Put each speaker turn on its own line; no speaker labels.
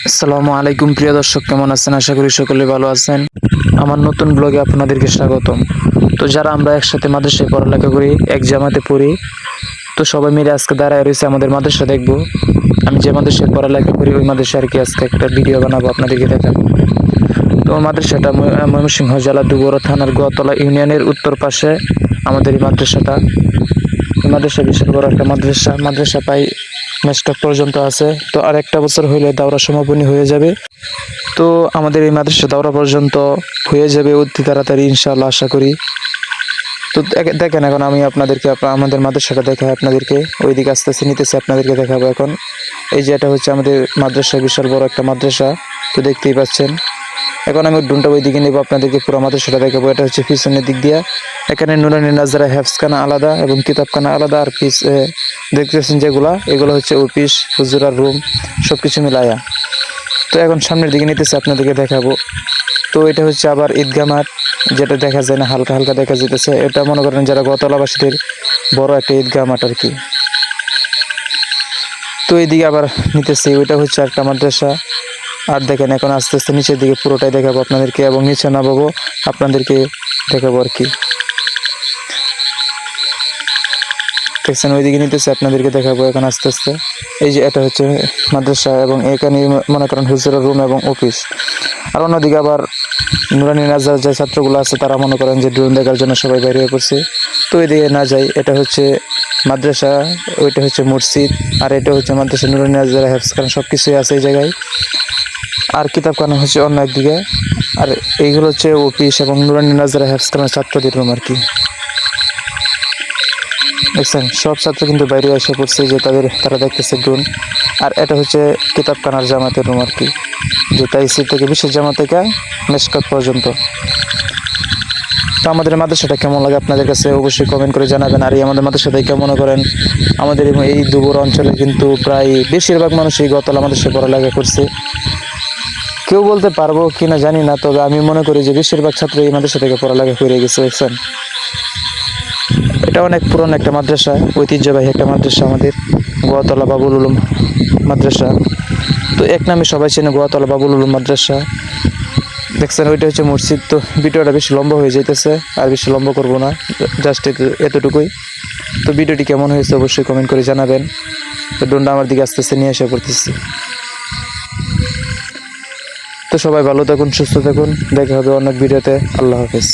আসসালামু আলাইকুম প্রিয় দর্শক, কেমন আছেন? আশা করি সকলে ভালো আছেন। আমার নতুন ব্লগে আপনাদেরকে স্বাগতম। তো যারা আমরা একসাথে মাদ্রাসায় পড়ালেখা করি, এক জামাতে পড়ি, তো সবাই মিলে আজকে দাঁড়ায় রয়েছে আমাদের মাদ্রাসা দেখব। আমি যে মাদ্রাসায় পড়ালেখা করি ওই মাদ্রাসা আর কি আজকে একটা ভিডিও বানাবো, আপনাদেরকে দেখাবো। তো মাদ্রাসাটা ময়মনসিংহ জেলা দুবরা থানার গোয়াতলা ইউনিয়নের উত্তর পাশে আমাদের এই মাদ্রাসাটা। এই মাদ্রাসা বিশাল বড় একটা মাদ্রাসা প্রায় মেস্টক পর্যন্ত আছে। তো আর একটা বছর হইলে দাওরা সমাপনী হয়ে যাবে। তো আমাদের এই মাদ্রাসা দাওরা পর্যন্ত হয়ে যাবে অতি তাড়াতাড়ি ইনশাআল্লাহ, আশা করি। তো দেখেন, এখন আমি আপনাদেরকে আমাদের মাদ্রাসাটা দেখাই আপনাদেরকে। ওইদিকে আস্তে আস্তে নিতেছে, আপনাদেরকে দেখাবো এখন। এই যে এটা হচ্ছে আমাদের মাদ্রাসা, বিশাল বড় একটা মাদ্রাসা, তো দেখতেই পাচ্ছেন। এখন আমি ডুনটা ওই দিকে নেবো, আপনাদেরকে পুরো মাদ্রাসাটা দেখাবো। এটা হচ্ছে পিছনের দিক দিয়া। এখানে নুরানি নাজারা হেফসখানা আলাদা এবং কিতাবখানা আলাদা, আর দেখতেছেন যেগুলো, এগুলো হচ্ছে অফিস, হুজুরার রুম, সব কিছু মিলায়া। তো এখন সামনের দিকে নিতেছে, আপনাদেরকে দেখাবো। তো এটা হচ্ছে আবার ঈদগাহ মাঠ, যেটা দেখা যায় না, হালকা হালকা দেখা যেতেছে। এটা মনে করেন যারা গোয়াতলাবাসীদের বড় একটা ঈদগাহ মাঠ আর কি। তো এইদিকে আবার নিতেছে, ওইটা হচ্ছে একটা মাদ্রাসা। আর দেখেন, এখন আস্তে আস্তে নিচের দিকে পুরোটাই দেখাবো আপনাদেরকে, এবং নিচে নামাবো, আপনাদেরকে দেখাবো আর কি। দেখছেন, ওইদিকে নিতেছে, আপনাদেরকে দেখাবো এখন আস্তে আস্তে। এই যে এটা হচ্ছে মাদ্রাসা, এবং এখানে মনে করেন হুজুরের রুম এবং অফিস। আর অন্যদিকে আবার নুরানি নাজার যে ছাত্রগুলো আছে, তারা মনে করেন যে ড্রোন দেখার জন্য সবাই বের হয়ে পড়ছে। তো ওইদিকে না যাই, এটা হচ্ছে মাদ্রাসা, ওইটা হচ্ছে মসজিদ, আর এটা হচ্ছে মাদ্রাসা নুরানি নাজার হেফসখানা, সব কিছুই আছে এই জায়গায়। আর কিতাবখানা হচ্ছে অন্য একদিকে। আর এইগুলো হচ্ছে অফিস এবং নুরানি নাজারা হেফসখানার ছাত্রদের রুম আর কি। দেখছেন, সব ছাত্র কিন্তু বাইরে এসে পড়ছে, যে তারা দেখতেছে ড্রোন। আর এটা হচ্ছে কিতাবখানার জামাতের রুম আর কি, যে তাইসি থেকে বিশেষ জামাত থেকে মেশকাত পর্যন্ত। তো আমাদের মাদ্রাসাটা কেমন লাগে আপনাদের কাছে অবশ্যই কমেন্ট করে জানাবেন। আর এই আমাদের মাদ্রাসাটাই কেমন করেন, আমাদের এই দুবুর অঞ্চলে কিন্তু প্রায় বেশিরভাগ মানুষই গোয়াতলা মাদ্রাসায় পড়ালেখা করছে। কেউ বলতে পারবো কিনা জানি না, তবে আমি মনে করি যে বেশিরভাগ ছাত্র এই মাদ্রাসা থেকে পড়ালেখা করে গেছে। দেখছেন, এটা অনেক পুরনো একটা মাদ্রাসা, ঐতিহ্যবাহী একটা মাদ্রাসা আমাদের গোয়াতলা বাবুল উলুম মাদ্রাসা। তো এক নামে সবাই চেনে, গোয়াতলা বাবুল উলুম মাদ্রাসা। দেখছেন, ওইটা হচ্ছে মসজিদ। তো ভিডিওটা বেশি লম্বা হয়ে যাইতেছে, আর বেশি লম্বা করবো না, জাস্ট এতটুকুই। তো ভিডিওটি কেমন হয়েছে অবশ্যই কমেন্ট করে জানাবেন। তো ডোনটা আমার দিকে আস্তে আস্তে নিয়ে এসে পড়তেছে। তো সবাই ভালো থাকুন, সুস্থ থাকুন, দেখা হবে অনেক ভিডিওতে। আল্লাহ হাফেজ।